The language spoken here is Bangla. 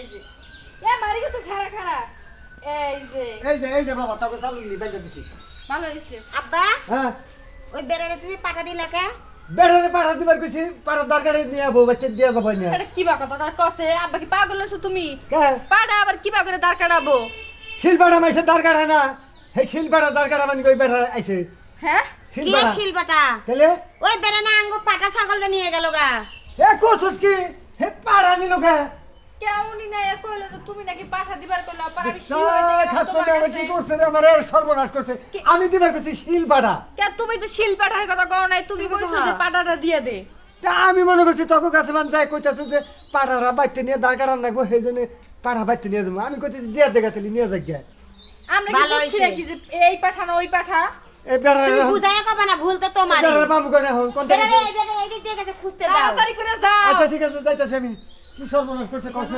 এই যে এ মারি গেছে খাড়া খাড়া এই যে বাবা তাকে চালু নি বাইরে দিছি ভালো হইছে আব্বা হ্যাঁ ওই বেড়ারে তুমি পাটা দিলা কে বেড়ারে পাড়া দিবার কইছি পাড়া দরকারে নিয়ে বউ বাচ্চা দিয়া যাব না এটা কি বাকা কথা কসে আব্বা কি পাগল হইছো তুমি কে পাড়া আবার কি করে দাঁড় কাটাবো শিলপাড়া মাইছে দরকার হয় না হে শিলপাড়া দরকার মানে কই বেড়া আইছে হ্যাঁ কি শিলপাড়া শিলবাটা কেলে ওই বেড়ানা আঙ্গ পাটা ছাগলটা নিয়ে গেল গা এ কোসস কি হে পাড়া নিল কে কেমনই না কইলো যে তুমি নাকি পাঠা দিবার কইলো পাড়া আমি শিল হইতে গেলাম খাচ্ছে তোমার না কাছে। কি করছে রে আমার সর্বনাশ করছে আমি দিবার কইছি শিলপাড়া কে তুমি তো শিল পাঠার কথা কও নাই তুমি তুমি কইছো কইছো যে না। পাটাটা দিয়ে দে তা আমি মনে করছি তোকে কাছে মান যাই কইতাছে যে পাড়ারা বাইতে নিয়ে দরকার রাখবো সেই জন্য পাড়া বাইতে নিয়ে যাবো আমি কইছি দিয়া দেখাতে নিয়ে যাই গে আমরা কি ভালো বুঝছি হইছে। নাকি যে এই পাঠা না ওই পাঠা এই বেড়া তুমি বুঝাইয়া কবা না ভুল তো তোমারই বেড়া বাবু করে এখন কোন বেড়ারে এই বেড়ারে এই দিক দিয়ে গেছে খুঁজতে দাও তাড়াতাড়ি করে যাও আচ্ছা ঠিক আছে যাইতাছি আমি কি সর্বনাশ করছে কথা